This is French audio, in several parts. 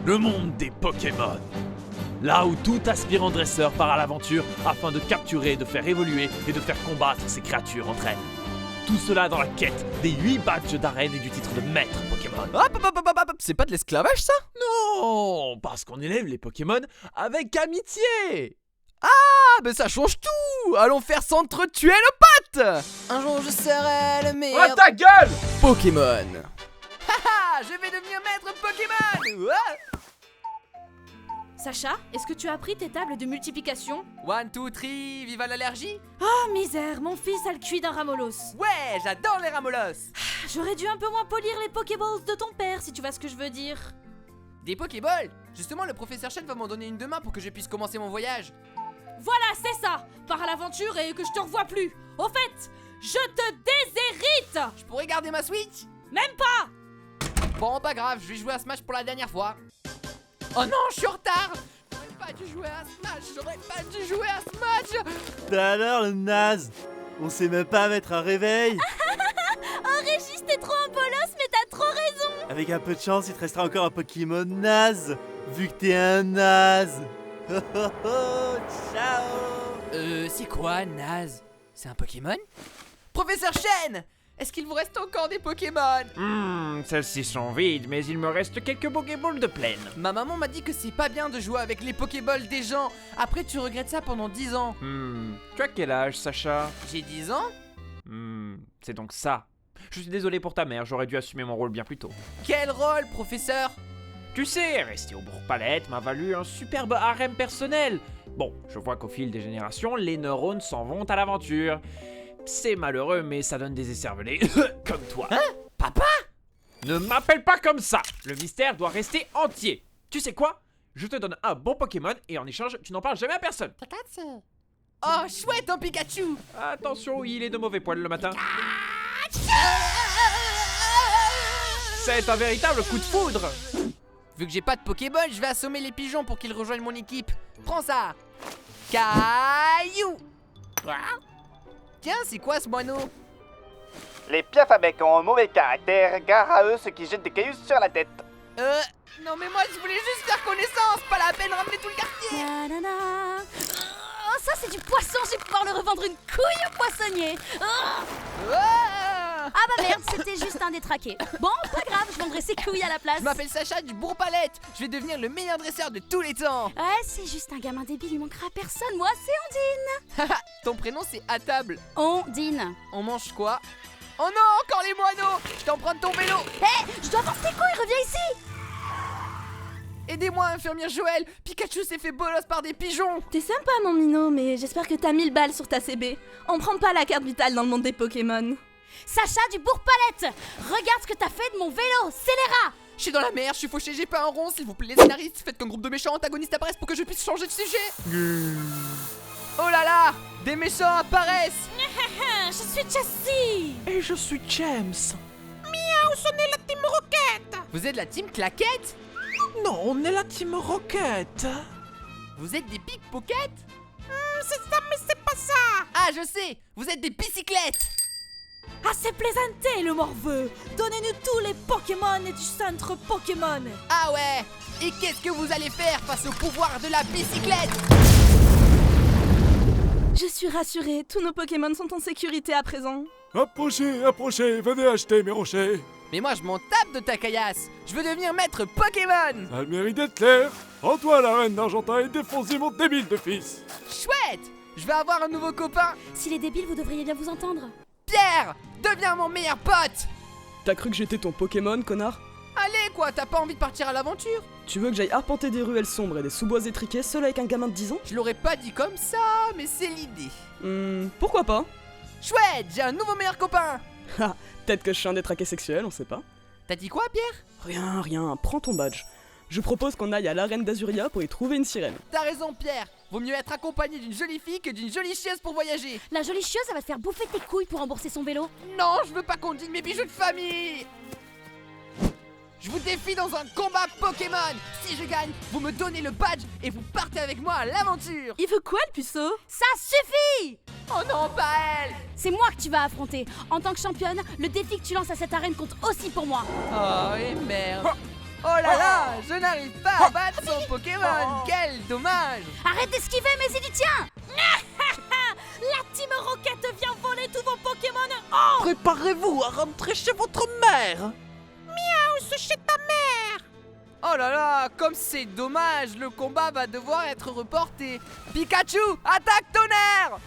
le monde des Pokémon. Là où tout aspirant dresseur part à l'aventure afin de capturer, de faire évoluer et de faire combattre ces créatures entre elles. Tout cela dans la quête des 8 badges d'arène et du titre de maître Pokémon. Hop, c'est pas de l'esclavage ça? Non, parce qu'on élève les Pokémon avec amitié. Ah, mais ça change tout! Allons faire s'entretuer le pote! Un jour je serai le meilleur. Oh ta gueule! Pokémon! Haha, je vais devenir maître Pokémon! Ouais. Sacha, est-ce que tu as appris tes tables de multiplication? 1, 2, 3, viva l'allergie! Oh misère, mon fils a le cuit d'un ramolos. Ouais, j'adore les ramolos! J'aurais dû un peu moins polir les Pokéballs de ton père, si tu vois ce que je veux dire. Des Pokéballs? Justement, le professeur Chen va m'en donner une demain pour que je puisse commencer mon voyage. Voilà, c'est ça. Pars à l'aventure et que je te revoie plus. Au fait, je te déshérite. Je pourrais garder ma Switch? Même pas. Bon, pas grave, je vais jouer à Smash pour la dernière fois. Oh non, je suis en retard! J'aurais pas dû jouer à Smash! T'as alors le naze. On sait même pas mettre un réveil. Oh Régis, t'es trop un bolos, mais t'as trop raison. Avec un peu de chance, il te restera encore un Pokémon naze. Vu que t'es un naze. Ciao. C'est quoi, naze? C'est un Pokémon? Professeur Chen! Est-ce qu'il vous reste encore des Pokémon? Celles-ci sont vides, mais il me reste quelques Pokéballs de plaine. Ma maman m'a dit que c'est pas bien de jouer avec les Pokéballs des gens. Après, tu regrettes ça pendant 10 ans. Tu as quel âge, Sacha? J'ai 10 ans? C'est donc ça. Je suis désolé pour ta mère, j'aurais dû assumer mon rôle bien plus tôt. Quel rôle, professeur? Tu sais, rester au Bourg-Palette m'a valu un superbe harem personnel. Bon, je vois qu'au fil des générations, les neurones s'en vont à l'aventure. C'est malheureux, mais ça donne des écervelés, comme toi. Hein? Papa? Ne m'appelle pas comme ça. Le mystère doit rester entier. Tu sais quoi? Je te donne un bon Pokémon et en échange, tu n'en parles jamais à personne. Oh, chouette, un Pikachu! Attention, il est de mauvais poil le matin. C'est un véritable coup de foudre. Vu que j'ai pas de Pokéball, je vais assommer les pigeons pour qu'ils rejoignent mon équipe. Prends ça! Caillou! Tiens, c'est quoi ce moineau? Les Piafabec ont un mauvais caractère, gare à eux ceux qui jettent des cailloux sur la tête. Non mais moi je voulais juste faire connaissance, pas la peine de ramener tout le quartier. Nanana. Oh, ça c'est du poisson, je vais pouvoir le revendre une couille au poissonnier. Oh. Ah bah merde, c'était juste un détraqué. Bon, pas grave, je vendrai ses couilles à la place. Je m'appelle Sacha du Bourg-Palette. Je vais devenir le meilleur dresseur de tous les temps. Ouais, c'est juste un gamin débile, il manquera à personne. Moi, c'est Ondine. Ton prénom c'est à table. Ondine. On mange quoi? Oh non, encore les moineaux! Je t'emprunte ton vélo! Hé, je dois vendre tes couilles, reviens ici. Aidez-moi, infirmière Joël! Pikachu s'est fait bolos par des pigeons! T'es sympa mon minot, mais j'espère que t'as 1000 balles sur ta CB. On prend pas la carte vitale dans le monde des Pokémon. Sacha du Bourg-Palette, regarde ce que t'as fait de mon vélo, scélérat. Je suis dans la merde, je suis fauché, j'ai pas un rond, s'il vous plaît les scénaristes, faites qu'un groupe de méchants antagonistes apparaissent pour que je puisse changer de sujet! Oh là là! Des méchants apparaissent! Je suis Jessie. Et je suis James. Vous êtes la team claquette? Non, on est la Team Rocket. Vous êtes des pickpockets? C'est ça, mais c'est pas ça! Ah, je sais! Vous êtes des bicyclettes! Assez plaisanté, le morveux. Donnez-nous tous les Pokémon du centre Pokémon. Ah ouais! Et qu'est-ce que vous allez faire face au pouvoir de la bicyclette? Je suis rassurée, tous nos Pokémon sont en sécurité à présent. Approchez, approchez, venez acheter mes rochers. Mais moi je m'en tape de ta caillasse! Je veux devenir maître Pokémon! Ça a le mérite d'être clair. Rends-toi à la reine d'Argentin et défoncez mon débile de fils. Chouette! Je vais avoir un nouveau copain! S'il est débile, vous devriez bien vous entendre. Pierre! Deviens mon meilleur pote! T'as cru que j'étais ton Pokémon, connard? Allez quoi, t'as pas envie de partir à l'aventure? Tu veux que j'aille arpenter des ruelles sombres et des sous-bois étriqués seul avec un gamin de 10 ans? Je l'aurais pas dit comme ça, mais c'est l'idée. Pourquoi pas? Chouette, j'ai un nouveau meilleur copain! Ha, peut-être que je suis un détraqué sexuel, on sait pas. T'as dit quoi, Pierre? Rien, prends ton badge. Je propose qu'on aille à l'arène d'Azuria pour y trouver une sirène. T'as raison, Pierre. Vaut mieux être accompagné d'une jolie fille que d'une jolie chienne pour voyager. La jolie chieuse, elle va te faire bouffer tes couilles pour rembourser son vélo. Non, je veux pas qu'on digne mes bijoux de famille. Je vous défie dans un combat Pokémon. Si je gagne, vous me donnez le badge et vous partez avec moi à l'aventure. Il veut quoi le puceau? Ça suffit. Oh non, pas elle. C'est moi que tu vas affronter. En tant que championne, le défi que tu lances à cette arène compte aussi pour moi. Oh, et merde. Oh là là, je n'arrive pas à battre son Pokémon. Quel dommage. Arrête d'esquiver, mais il y tient. La Team Rocket vient voler tous vos Pokémon. Oh, Préparez-vous à rentrer chez votre mère. c'est chez ta mère. Oh là là, comme c'est dommage, le combat va devoir être reporté. Pikachu, attaque tonnerre.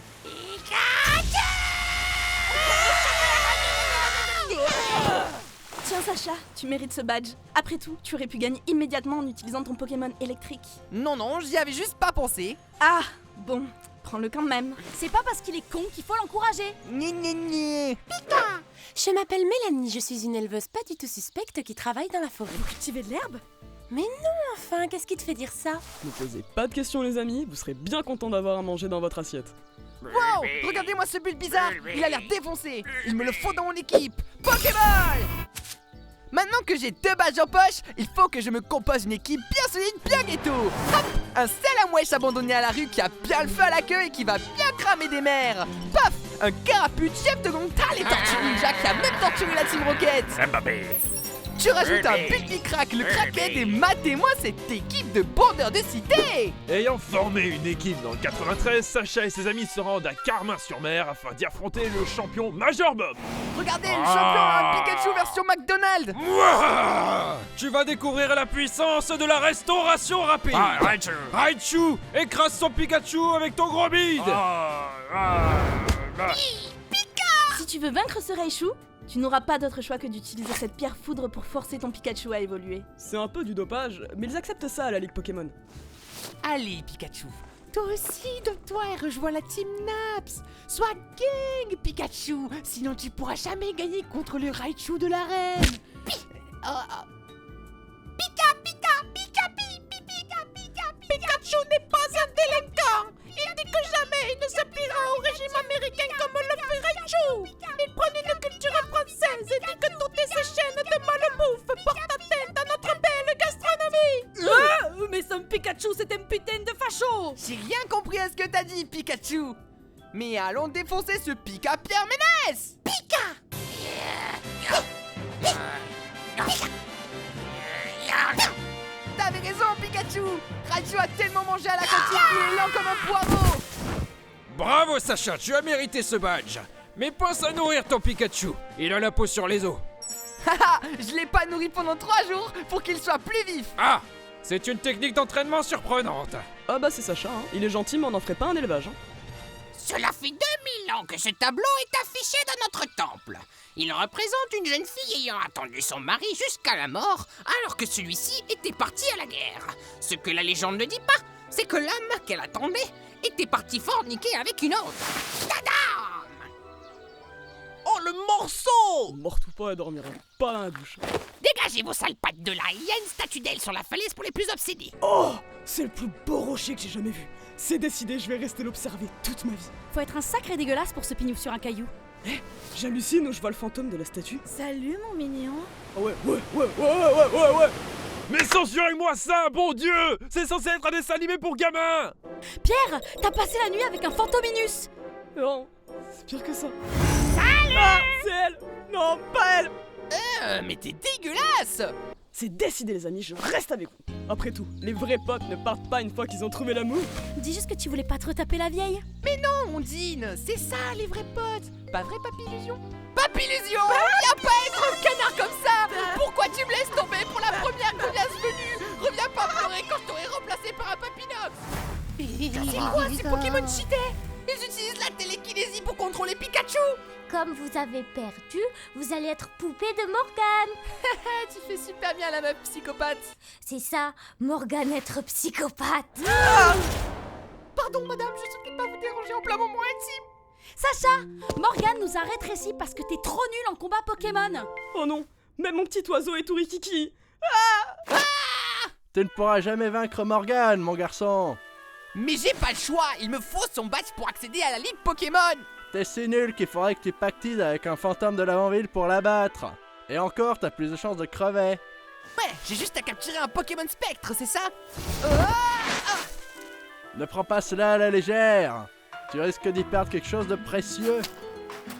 Tiens Sacha, tu mérites ce badge. Après tout, tu aurais pu gagner immédiatement en utilisant ton Pokémon électrique. Non, non, j'y avais juste pas pensé. Ah, bon, prends-le quand même. C'est pas parce qu'il est con qu'il faut l'encourager. Gné gné gné. Je m'appelle Mélanie, je suis une éleveuse pas du tout suspecte qui travaille dans la forêt. Vous cultivez de l'herbe? Mais non, enfin, qu'est-ce qui te fait dire ça? Ne posez pas de questions les amis, vous serez bien contents d'avoir à manger dans votre assiette. Wow, regardez-moi ce bulle bizarre. Il a l'air défoncé. Il me le faut dans mon équipe. Pokéball. Maintenant que j'ai 2 badges en poche, il faut que je me compose une équipe bien solide, bien ghetto. Hop, un salamouèche abandonné à la rue qui a bien le feu à la queue et qui va bien cramer des mers. Paf, un carapuce chef de gang Tal et Tortue Ninja qui a même torturé la Team Rocket. Tu rajoutes un Bulbicrack, le Kraken et matez-moi cette équipe de bandeurs de cité. Ayant formé une équipe dans le 93, Sacha et ses amis se rendent à Carmin-sur-Mer afin d'y affronter le champion Major Bob. Regardez, le champion a un Pikachu version McDonald's. Mouah! Tu vas découvrir la puissance de la restauration rapide. Raichu, écrase son Pikachu avec ton gros bide. Si tu veux vaincre ce Raichu, tu n'auras pas d'autre choix que d'utiliser cette pierre foudre pour forcer ton Pikachu à évoluer. C'est un peu du dopage, mais ils acceptent ça à la Ligue Pokémon. Allez, Pikachu. Toi aussi, donne-toi et rejoins la Team Naps. Sois gang, Pikachu. Sinon, tu pourras jamais gagner contre le Raichu de l'arène. Pikachu n'est pas un délinquant. Il dit que jamais il ne se pliera au régime américain comme le fait Raichu. Il prône une culture française et dit que toutes ces chaînes de malbouffe portent atteinte à notre belle gastronomie. Mais son Pikachu, c'est un putain de facho. J'ai rien compris à ce que t'as dit, Pikachu. Mais allons défoncer ce Pika-Pierre Ménès. T'avais raison, Pikachu. Raichu a tellement mangé à la cantine qu'il est lent comme un poireau. Bravo Sacha, tu as mérité ce badge. Mais pense à nourrir ton Pikachu. Il a la peau sur les os. Haha, je l'ai pas nourri pendant 3 jours pour qu'il soit plus vif. Ah, c'est une technique d'entraînement surprenante. Ah bah c'est Sacha, hein. Il est gentil mais on n'en ferait pas un élevage. Hein. Cela fait 2000 ans que ce tableau est affiché dans notre temple. Il représente une jeune fille ayant attendu son mari jusqu'à la mort, alors que celui-ci était parti à la guerre. Ce que la légende ne dit pas, c'est que l'homme qu'elle attendait était parti forniquer avec une autre. Tadam! Oh, le morceau! Morte ou pas, elle dormira pas dans la douche. Dégagez vos sales pattes de là, il y a une statue d'elle sur la falaise pour les plus obsédés. Oh, c'est le plus beau rocher que j'ai jamais vu. C'est décidé, je vais rester l'observer toute ma vie. Faut être un sacré dégueulasse pour se pignouf sur un caillou. J'hallucine ou je vois le fantôme de la statue. Salut mon mignon. Ah ouais. Mais censurez-moi ça, bon Dieu! C'est censé être un dessin animé pour gamins! Pierre, t'as passé la nuit avec un fantominus. Non, c'est pire que ça. Salut! Ah, c'est elle! Non, pas elle! Mais t'es dégueulasse. C'est décidé les amis, je reste avec vous. Après tout, les vrais potes ne partent pas une fois qu'ils ont trouvé l'amour. Dis juste que tu voulais pas te retaper la vieille. Mais non, Ondine, c'est ça les vrais potes. Pas vrai, Papillusion? Papillusion, viens pas être un canard comme ça. Pourquoi tu me laisses tomber pour la première connasse venue? Reviens pas pleurer quand je t'aurai remplacé par un Papinox. C'est quoi ces Pokémon cheatés? Ils utilisent la télékinésie pour contrôler Pikachu. Comme vous avez perdu, vous allez être poupée de Morgane. Tu fais super bien la meuf psychopathe. C'est ça, Morgane être psychopathe. Pardon madame, je souhaitais pas vous déranger en plein moment intime. Sacha, Morgane nous a rétrécis parce que t'es trop nul en combat Pokémon. Oh non, même mon petit oiseau est tout rikiki. Tu ne pourras jamais vaincre Morgane, mon garçon. Mais j'ai pas le choix, il me faut son badge pour accéder à la Ligue Pokémon. T'es si nul qu'il faudrait que tu pactises avec un fantôme de l'avant-ville pour l'abattre. Et encore, t'as plus de chances de crever. Ouais, j'ai juste à capturer un Pokémon Spectre, c'est ça? Ne prends pas cela à la légère. Tu risques d'y perdre quelque chose de précieux.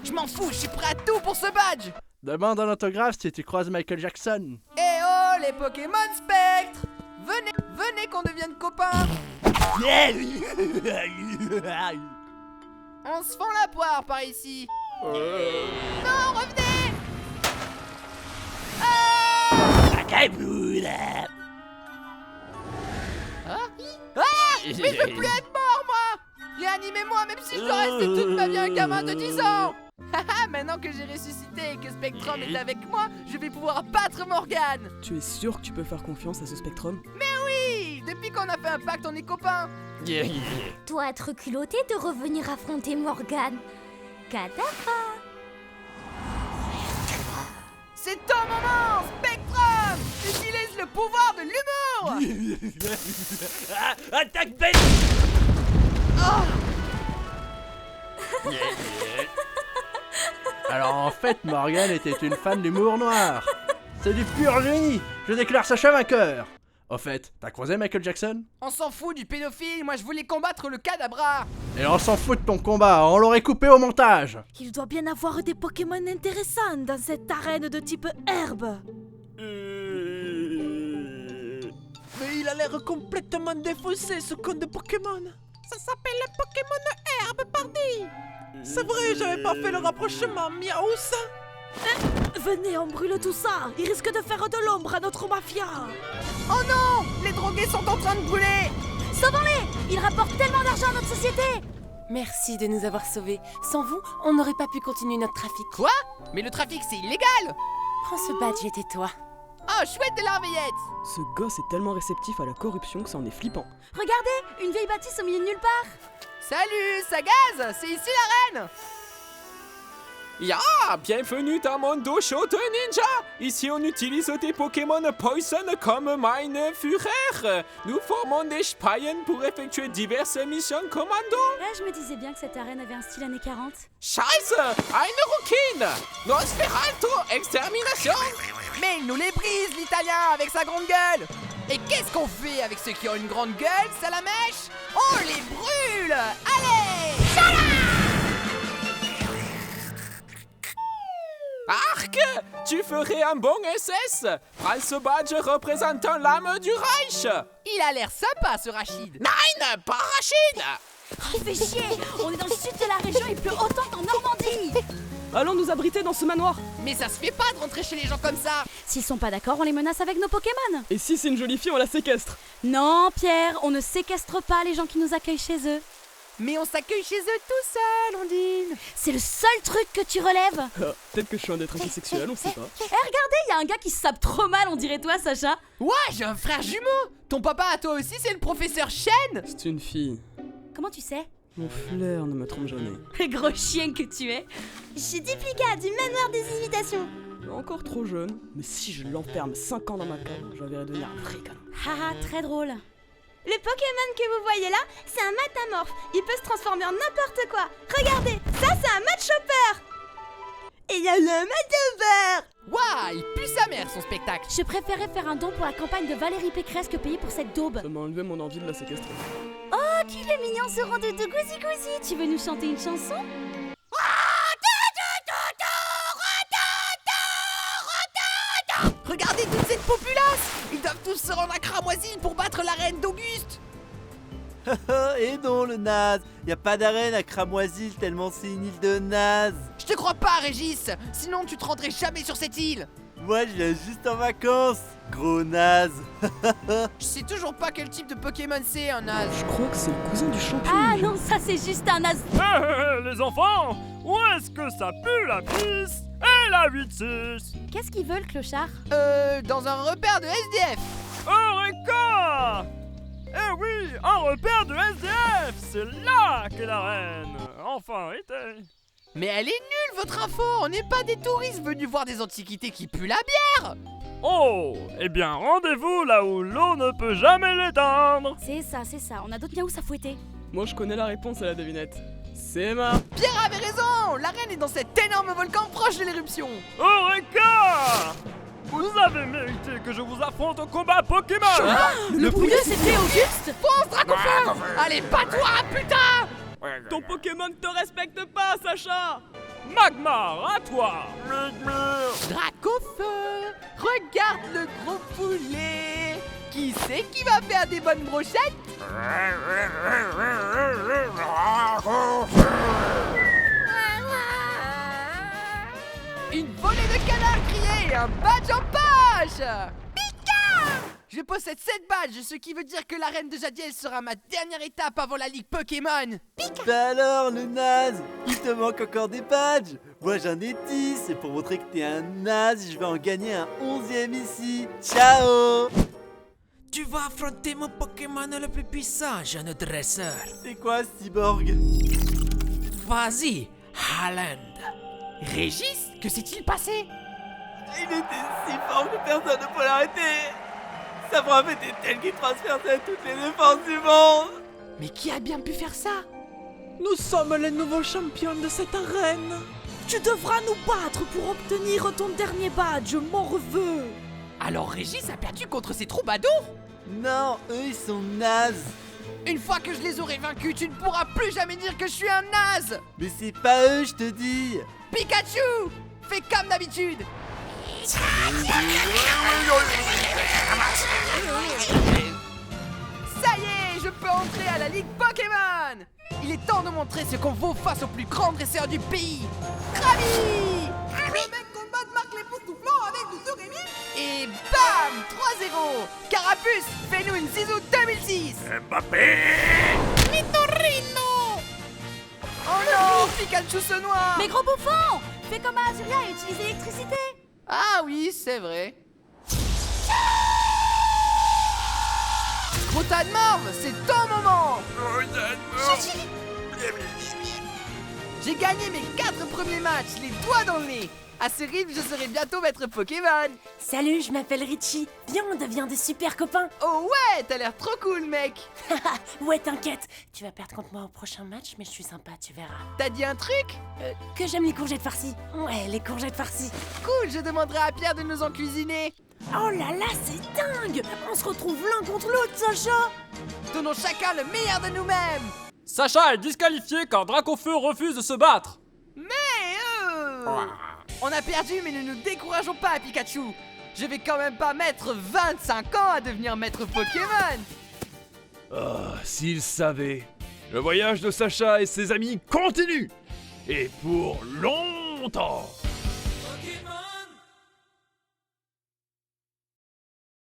Je m'en fous, je suis prêt à tout pour ce badge. Demande un autographe si tu croises Michael Jackson. Eh oh les Pokémon Spectre! Venez qu'on devienne copains! On se fend la poire par ici! Non, revenez! Mais je veux plus être mort, moi! Réanimez-moi, même si je dois rester toute ma vie un gamin de 10 ans! Haha, maintenant que j'ai ressuscité et que Spectrum est avec moi, je vais pouvoir battre Morgane! Tu es sûr que tu peux faire confiance à ce Spectrum? Mais oui! Depuis qu'on a fait un pacte, on est copains! Dois être culotté de revenir affronter Morgane. Kadabra. C'est ton moment, Spectrum! Utilise le pouvoir de l'humour! Attaque bête. Alors en fait, Morgane était une fan d'humour noir. C'est du pur génie. Je déclare Sacha vainqueur. Au fait, t'as croisé Michael Jackson? On s'en fout du pédophile, moi je voulais combattre le Kadabra! Et on s'en fout de ton combat, on l'aurait coupé au montage. Il doit bien avoir des Pokémon intéressants dans cette arène de type herbe. Mais il a l'air complètement défaussé, ce con de Pokémon. Ça s'appelle le Pokémon herbe, pardi. C'est vrai, j'avais pas fait le rapprochement, miaous. Venez, on brûle tout ça. Il risque de faire de l'ombre à notre mafia. Oh non! Les drogués sont en train de brûler! Sauvons-les! Ils rapportent tellement d'argent à notre société. Merci de nous avoir sauvés. Sans vous, on n'aurait pas pu continuer notre trafic. Quoi? Mais le trafic c'est illégal! Prends ce badge et tais-toi. Oh, chouette de l'arveillette! Ce gosse est tellement réceptif à la corruption que ça en est flippant. Regardez, une vieille bâtisse au milieu de nulle part. Salut, ça gaze! C'est ici la reine! Ya, bienvenue dans mon dojo de ninja. Ici, on utilise des Pokémon Poison comme meine Führer. Nous formons des Speien pour effectuer diverses missions commando. Je me disais bien que cette arène avait un style années 40. Scheiße, eine Rukine. Nosferatu, extermination. Mais il nous les brise, l'italien, avec sa grande gueule! Et qu'est-ce qu'on fait avec ceux qui ont une grande gueule, Salamèche? On les brûle! Allez! Arc, tu ferais un bon SS. Prends ce badge représentant l'âme du Reich. Il a l'air sympa, ce Rachid! Nein, pas Rachid. Il fait chier. On est dans le sud de la région, il pleut autant qu'en Normandie. Allons nous abriter dans ce manoir. Mais ça se fait pas de rentrer chez les gens comme ça! S'ils sont pas d'accord, on les menace avec nos Pokémon. Et si c'est une jolie fille, on la séquestre. Non, Pierre, on ne séquestre pas les gens qui nous accueillent chez eux. Mais on s'accueille chez eux tout seul, Ondine! C'est le seul truc que tu relèves. Peut-être que je suis un être antisexuel, on sait pas. Regardez, il y a un gars qui se sape trop mal, on dirait toi, Sacha. Ouais, j'ai un frère jumeau! Ton papa à toi aussi, c'est le professeur Chen! C'est une fille. Comment tu sais? Mon flair ne me trompe jamais. Gros chien que tu es. Je suis Duplica du manoir des imitations. Encore trop jeune, mais si je l'enferme 5 ans dans ma cave, je la verrai devenir un vrai gars. Haha, très drôle. Le Pokémon que vous voyez là, c'est un Matamorphe. Il peut se transformer en n'importe quoi. Regardez, ça c'est un Matchopper. Et il y a le Matover. Waouh, il pue sa mère son spectacle! Je préférais faire un don pour la campagne de Valérie Pécresse que payer pour cette daube. Ça m'a enlevé mon envie de la séquestrer. Oh, qu'il est mignon ce rond de Gouzi Gouzi. Tu veux nous chanter une chanson? Regardez toute cette populace! Ils doivent tous se rendre à Cramoisine pour battre la reine d'Auguste! Et non, le naze. Y a pas d'arène à Cramoisil tellement c'est une île de naze. Je te crois pas, Régis! Sinon tu te rendrais jamais sur cette île! Moi, je viens juste en vacances, gros naze. Je sais toujours pas quel type de Pokémon c'est, un naze. Je crois que c'est le cousin du champion. Ah non, ça c'est juste un as. Les enfants, où est-ce que ça pue la pisse et la 8-6? Qu'est-ce qu'ils veulent, clochard? Dans un repère de SDF! Eureka! Eh oui, un repère de SDF! C'est là qu'est la reine! Enfin, été! Mais elle est nulle, votre info! On n'est pas des touristes venus voir des antiquités qui puent la bière! Oh! Eh bien, rendez-vous là où l'eau ne peut jamais l'éteindre! C'est ça, on a d'autres miaous à fouetter. Moi je connais la réponse à la devinette. C'est ma... Pierre avait raison! La reine est dans cet énorme volcan proche de l'éruption! Eureka! Vous avez mérité que je vous affronte au combat Pokémon! Le pouilleux c'était Auguste! Fonce, Dracofeu! Allez, pas toi, putain! Ton Pokémon te respecte pas, Sacha! Magmar, à toi! Dracofeu, regarde le gros poulet. Qui c'est qui va faire des bonnes brochettes? Une volée de canards criés et un badge en poche! Je possède 7 badges, ce qui veut dire que l'arène de Jadiel sera ma dernière étape avant la Ligue Pokémon. Bah alors, le naze, il te manque encore des badges. Moi j'en ai 10, et pour montrer que t'es un naze, je vais en gagner un 11e ici. Ciao! Tu vas affronter mon Pokémon le plus puissant, jeune dresseur. C'est quoi, Cyborg? Vas-y, Haaland. Régis, que s'est-il passé? Il était si fort que personne ne peut l'arrêter. Sa frappe était telle qu'il transperçait toutes les défenses du monde. Mais qui a bien pu faire ça? Nous sommes les nouveaux champions de cette arène. Tu devras nous battre pour obtenir ton dernier badge, Morveux. Alors Régis a perdu contre ses troubadours? Non, eux ils sont nazes. Une fois que je les aurai vaincus, tu ne pourras plus jamais dire que je suis un naze. Mais c'est pas eux, je te dis. Pikachu, fais comme d'habitude. Ça y est, je peux entrer à la Ligue Pokémon. Il est temps de montrer ce qu'on vaut face au plus grand dresseur du pays, Krabi. Le mec combat marque les époustouflants avec du Surimi. Et bam, 3-0. Carapuce, fais-nous une Zizou 2006. Mbappé! Nitorino. Oh non, Pikachu se noie. Mais gros bouffon, fais comme à Azuria et utilise l'électricité. Ah oui, c'est vrai. Grotan Morve, c'est ton moment. J'ai gagné mes 4 premiers matchs, les doigts dans le nez. À ce rythme, je serai bientôt maître Pokémon. Salut, je m'appelle Richie. Viens, on devient des super copains. Oh ouais, t'as l'air trop cool, mec. Ouais, t'inquiète. Tu vas perdre contre moi au prochain match, mais je suis sympa, tu verras. T'as dit un truc? Que j'aime les courgettes farcies. Ouais, les courgettes farcies. Cool, je demanderai à Pierre de nous en cuisiner. Oh là là, c'est dingue. On se retrouve l'un contre l'autre, Sacha. Donnons chacun le meilleur de nous-mêmes. Sacha est disqualifié car Dracofeu refuse de se battre. Mais on a perdu, mais ne nous décourageons pas, Pikachu. Je vais quand même pas mettre 25 ans à devenir maître Pokémon. Ah, s'il savait. Le voyage de Sacha et ses amis continue. Et pour longtemps.